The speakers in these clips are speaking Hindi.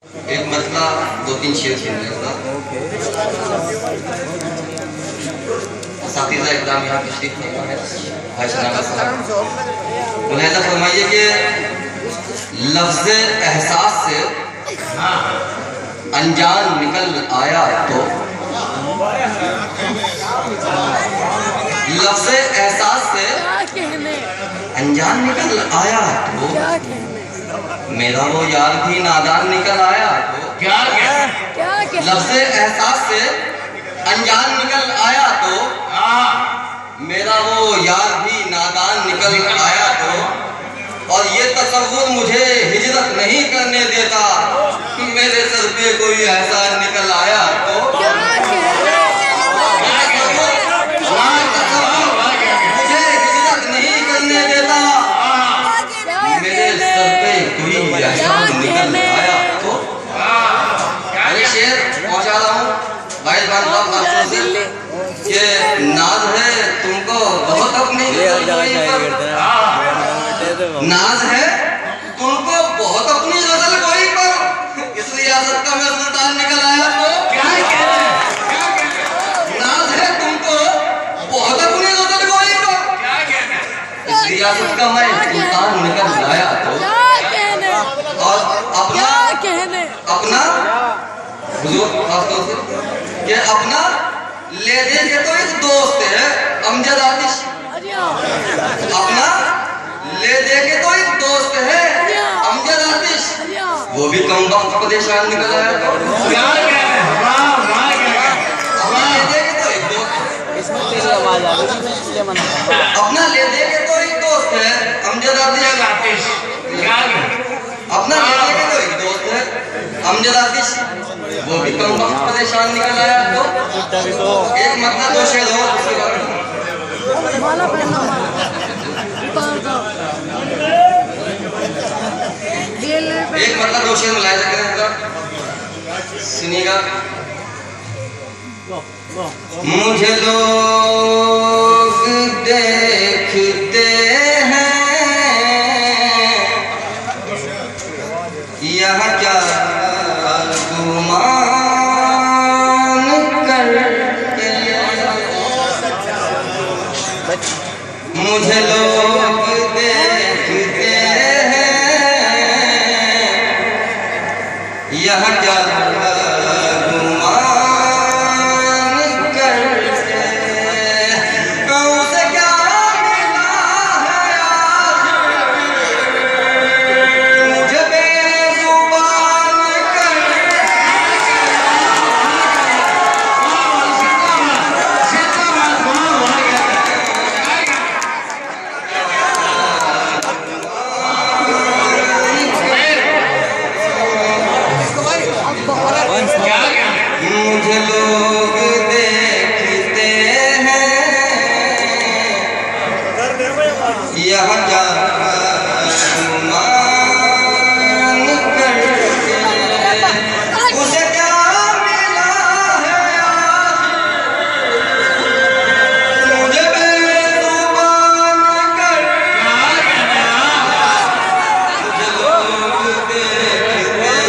एक मतला दो तीन शेर सुन लेगा। साथीज़ा इकराम यहाँ तशरीफ नहीं है भाई साहब। मुलाहिज़ा फरमाइए कि लफ्ज़ एहसास से अनजान निकल आया तो, लफ्ज़ एहसास से अनजान निकल आया तो, मेरा वो यार भी नादान निकल आया तो। क्या लफ्ज़ एहसास से अनजान निकल आया तो, मेरा वो यार भी नादान निकल आया तो। और ये तसव्वुर मुझे हिजरत नहीं करने देता, मेरे सर पे कोई एहसान निकल आया तो। मुझे हिजरत नहीं करने देता, मेरे सर पे कोई एहसान निकल आया तो। अरे शेर पहुंचा रहा हूँ भाई बातों से कि नाज है तुमको बहुत अपनी, नाज है तुमको बहुत अपनी गजल कोई पर, इस रियासत का मैं सुल्तान निकल आया तो। नाज है तुमको बहुत अपनी गजल कोई पर, इस रियासत का मैं सुल्तान निकल आया तो। और अपना हुजूर खासतौर से कि अपना ले दे के तो एक दोस्त है अमजद आतिश, अपना ले दे के तो एक दोस्त है अमजद आतिश, वो भी कम वक्त परेशान निकल आया तो। अपना ले दे के तो एक दोस्त, अपना ले दे के तो एक दोस्त है अमजद आतिश, अपना ले दे के तो एक दोस्त है अमजद आतिश, वो भी कम वक्त परेशान निकल आया तो। एक मतलब दो शेर और एक मतलब दो शेर मिलाया जाएगा, सुनिएगा। मुझे लोग देखते हैं यह क्या गुमान करके, मुझे लोग देखते हैं यह क्या गुमान करके, उसे क्या मिला है मुझे बेजुबान मुझे लोग देखते हैं यह क्या गुमान करके, उसे क्या मिला है मुझे बेजुबान करके, मुझे लोग देखते हैं।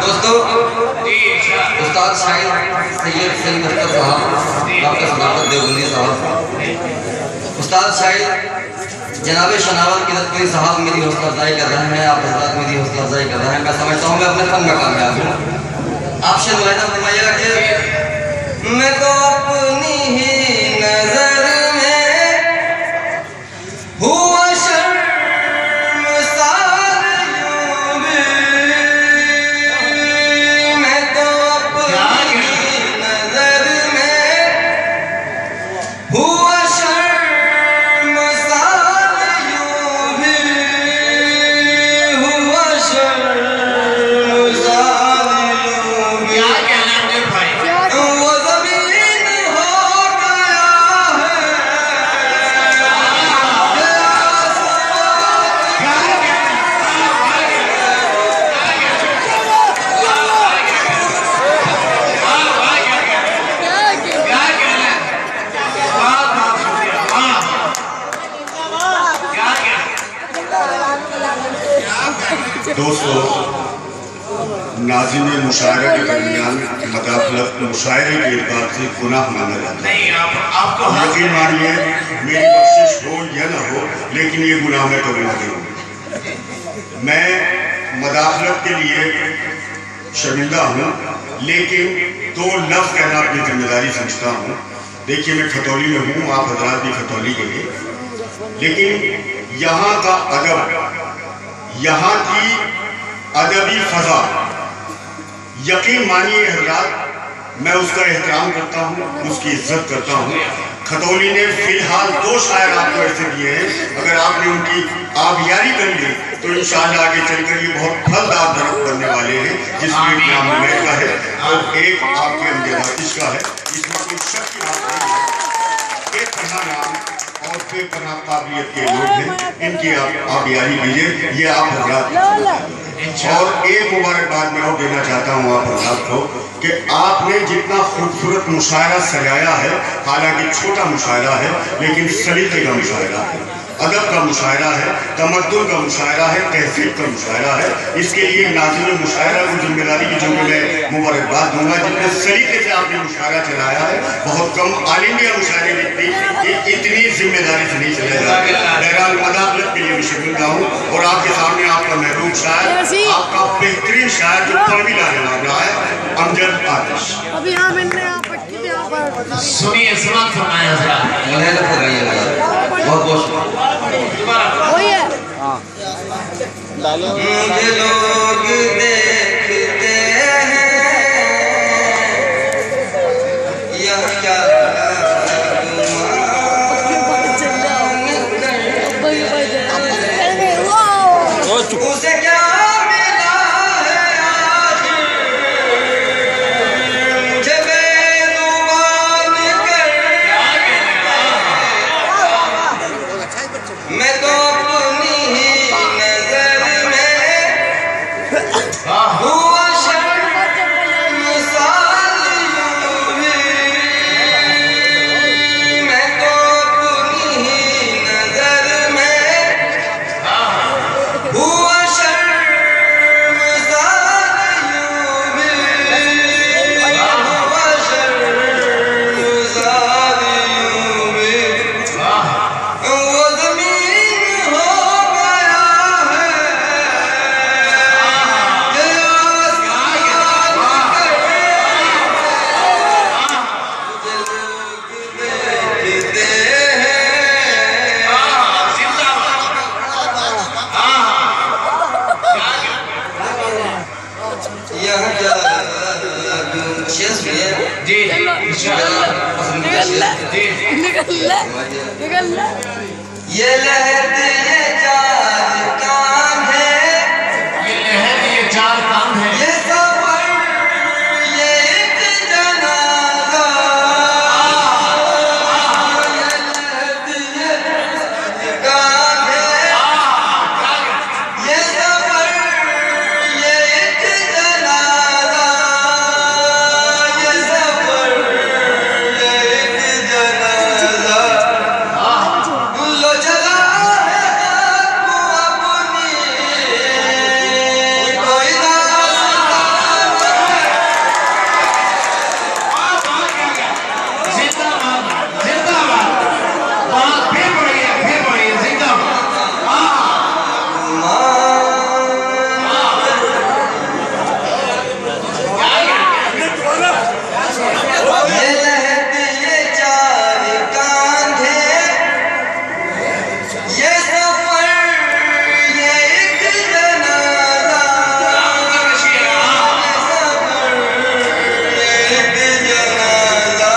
दोस्तों उस्ताद शाहिद सैयद सलीम अख्तर साहब, डॉक्टर सदाकत देवबंदी साहब, उस्ताद शाहिद जनाब शनावत किरतपुरी साहब मेरी हौसला अफजाई कर रहे हैं, आप हजरात मेरी हौसला अफजाई कर रहे हैं। मैं समझता हूँ मैं अपने फन में कामयाब हूँ। आप शेर मुलाहिज़ा फरमाइएगा कि मैं तो अपनी ही नजर में हुआ शर्मसार यूं भी, मैं तो अपनी नजर में हुआ शर्मसार यूं भी, हुआ शर्मसार यूं भी। वो ज़मीन हो गया है दोस्तों, नाज़िम मुशायरे के दरमियान मदाखलत मुशायरे के बाद से गुनाह माना जाता है। यकीन मानिए, मेरी बख्शिश हो या न हो, लेकिन ये गुनाह मैं कभी नहीं हूँ। मैं मदाखलत के लिए शर्मिंदा हूँ, लेकिन 2 लफ्ज़ कहना अपनी जिम्मेदारी समझता हूँ। देखिए, मैं खतौली में हूँ, आप हजरात भी खतौली के लिए, लेकिन यहाँ का अदब, यहाँ की अदबी फ़ज़ा, यकीन मानिए हजरात, मैं उसका एहतराम करता हूँ, उसकी इज्जत करता हूँ। खतौली ने फिलहाल 2 शायर आपको ऐसे दिए हैं, अगर आपने उनकी आबियारी कर ली तो इंशाअल्लाह आगे चलकर ये बहुत फलदार दरख्त बनने वाले हैं, जिसमें एक नाम उमैर का है और एक आपके अमजदातिश का है। इसमें कोई शक की बात नहीं है। बेपनाह नाम और बेपनाह काबिलियत के लोग हैं, इनकी आप आबियारी कीजिए, ये आप हजरात। और एक मुबारकबाद मैं और देना चाहता हूँ आप हजरात को कि आपने जितना खूबसूरत मुशायरा सजाया है, हालांकि छोटा मुशायरा है, लेकिन सलीके का मुशायरा है, अदब का मुशायरा है, तमद्दुन का मुशायरा है, तहसीब का मुशायरा है। इसके लिए नाज़िम मुशायरा को जिम्मेदारी की जो मैं मुबारकबाद दूंगा। जितने सलीके से आपने मुशायरा चलाया है, बहुत कम आलिमिया मुशायरे इतनी जिम्मेदारी से नहीं चलाया। बहरहाल मदाखलत के लिए भी शर्मिंदा हूँ और आपके सामने आपका महबूब शायर, आपका बेहतरीन शायर जो परवी लाने वाला है, अमजद आतिश। अभी हम इनने सुनिए, समाप्त फरमाया हजरात। बहुत बहुत वही है। मुझे लोग देखते हैं, यह क्या उसे क्या मिला है आखिर, मुझे बेजुबान कर, मैं तो अपनी ही नजर में हुआ शर्मसार यूं ही, मैं तो अपनी ही नजर में हुआ ये लहर ये 4 कान है, ये लहर ये 4 कान है, ये सफर ये एक जनाजा, ये लहर ये 4 कान है, ये सफर ये एक जनाजा, ये सफर ये एक जनाजा। लो चला है आपको अपनी कोई जिंदाबाद जिंदाबाद। बात फिर पढ़िए जिंदाबाद। ये लहर ये 4 कान है, ये सफर ये एक जनाजा, ये सफर ये एक जनाजा।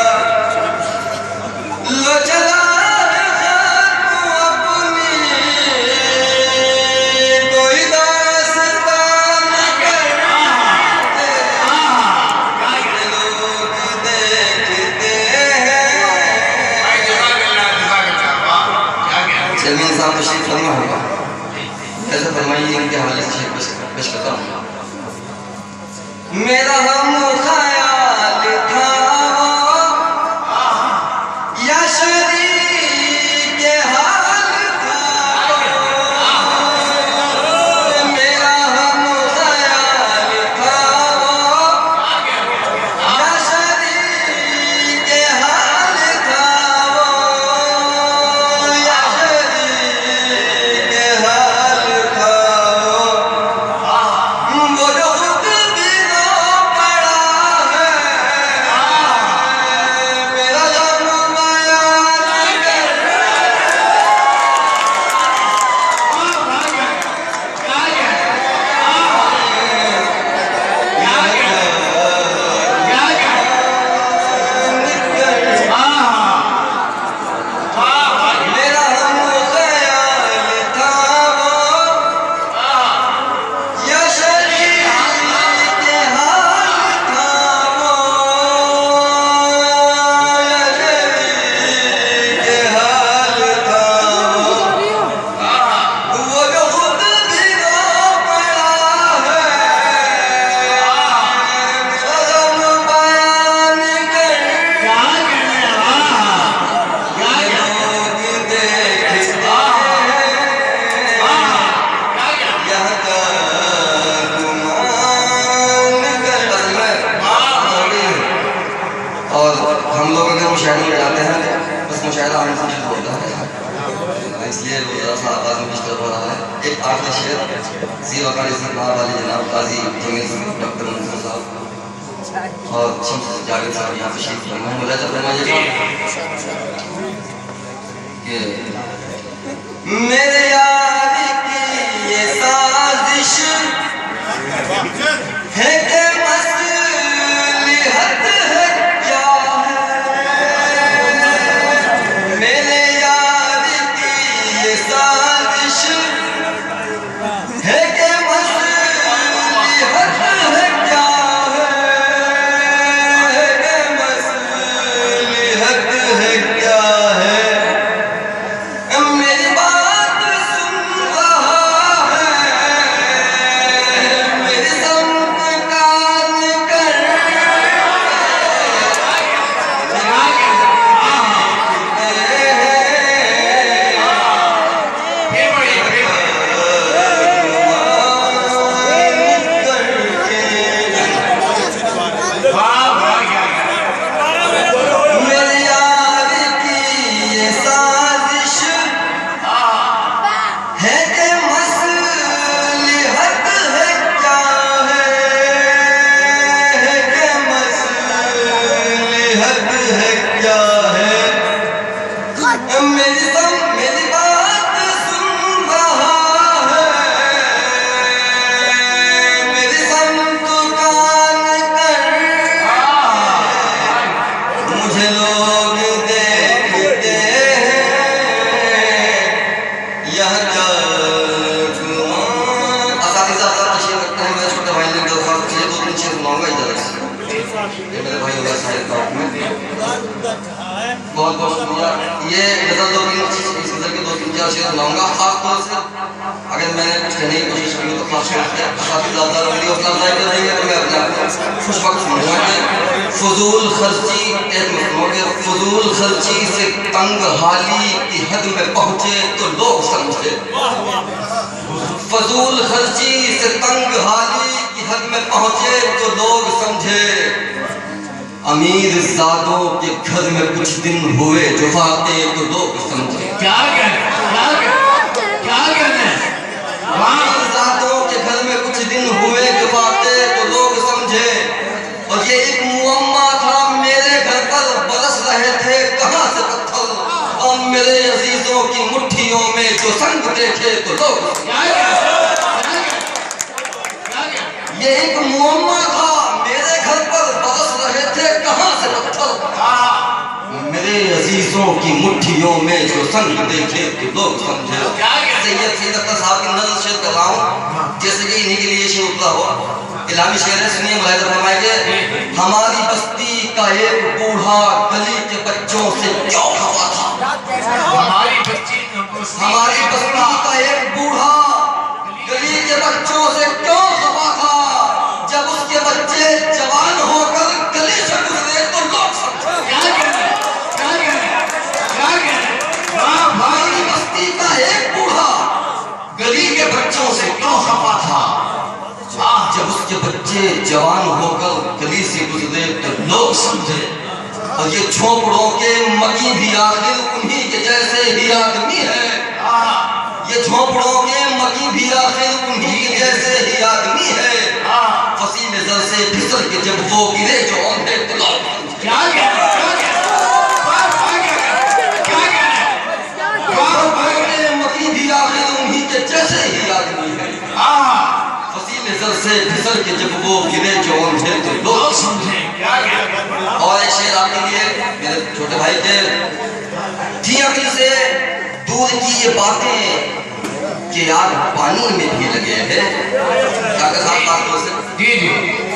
लो चला है आपको अपनी कोई दास्तान कर, लोग देखते हैं। सलमान साहब तशरीफ फरमा होगा, ऐसा फरमाइए इनके हवाले से पेश करता हूँ। मेरा हम ख्याल था या शरीक हाल था, मेरा हम शेर ज़ी वक़ार सरकार वाले जनाब काजी जमील डॉक्टर मंसूर साहब और शम्स जावेद साहब यहाँ तशरीफ फरमाए। मुलाज़ा फरमाइएगा कि मेरे यार की ये साजिश है कि मसलिहत है क्या है। मेरे यार की ये साजिश है कि मसलिहत है क्या है, मसलिहत है क्या है। मेरी बात सुन रहा है, मेरी संग कान कर मेरे यार की ये साजिश है कि मसलिहत है क्या है, कि मसलिहत है क्या है। मेरी बात सुन रहा है, मेरी संग कान कर मुझे लोग देखते हैं यह असातिज़ा तशरीफ रखते हैं। मेरे छोटे भाई ने दरख्वास्त की है, 2-3 शेर सुनाऊंगा इजाज़त से। ये मेरे भाई होगा शायद का हुक्म है। बहुत बहुत शुक्रिया। ये गज़ल 2-3 इस गज़ल के 2-3-4 शेर सुनाऊंगा। खास तौर से अगर मैंने कुछ कहने की कोशिश की तो खास तौर से असातिज़ा रंगी हौसला अफजाई कर रही है तो मैं अपने आप को खुश वक्त समझूंगा कि फजूल खर्ची एक मौके फजूल खर्ची से तंग हाली की हद में पहुंचे तो लोग समझे। फजूल खर्ची से तंग हाली की हद में पहुंचे तो लोग समझे। अमीर ज़ादों के घर में कुछ दिन हुए जो आते तो लोग समझे। क्या कहना है? अमीर ज़ादों के घर में कुछ दिन हुए जो आते तो लोग समझे। और ये एक मुअम्मा था मेरे घर पर बरस रहे थे कहाँ से पत्थर, और मेरे अजीजों की मुट्ठियों में जो संग देखे तो लोग। ये एक मुअम्मा था मेरे घर पर बरस रहे थे कहाँ से पत्थर, मेरे अजीजों की मुट्ठियों में जो संग देखे तो लोग समझे। सैयद अख्तर साहब की नज़र शेर कर रहा हूँ जैसे कि इन्हीं के लिए शेर उतरा हो। इलामी शेर है, सुनिए मुलाहिज़ा फरमाइए। हमारी बस्ती का एक बूढ़ा गली के बच्चों से क्यों खफा था। हमारी बस्ती का एक बूढ़ा गली के बच्चों से क्यों खफा था। जब उसके बच्चे जवान होकर गली से गुजरे तो लोग समझे। हमारी बस्ती का एक बूढ़ा गली के बच्चों से क्यों खफा था। जब उसके बच्चे जवान होकर गली से गुजरे तो लोग समझे। और ये झोपड़ों के मकी भी आखिर उन्हीं के जैसे ही आदमी है। ये झोपड़ों के मकी भी आखिर उन्हीं के जैसे ही आदमी है। फसी नजर से फिसल के जब वो गिरे जो अंधे तो लोग मकी भी आखिर उन्हीं के जैसे ही आदमी है। नजर से फिसल के जब वो गिरे जो अंधे तो लोग समझे। और एक शेर आपके लिए मेरे छोटे भाई के। थी अकल से दूर की ये बातें कि यार पानी में भी लगे हैं।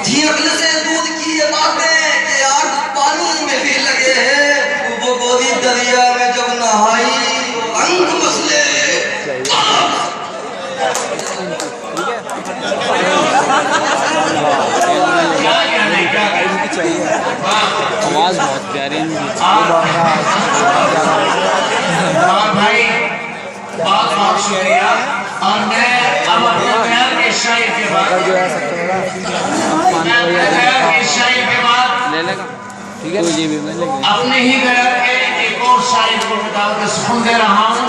थी अकल से दूर की ये बातें कि यार पानी में भी लगे हैं। वो गोदी दरिया में जब नहाई रंग मसले आवाज बहुत प्यारी भाई, बहुत बहुत शुक्रिया। और मैं अब अपने बयान के शायर के बाद ले लेगा, ठीक है, अपने ही बयान के एक और शायर को बता सुन दे रहा हूँ।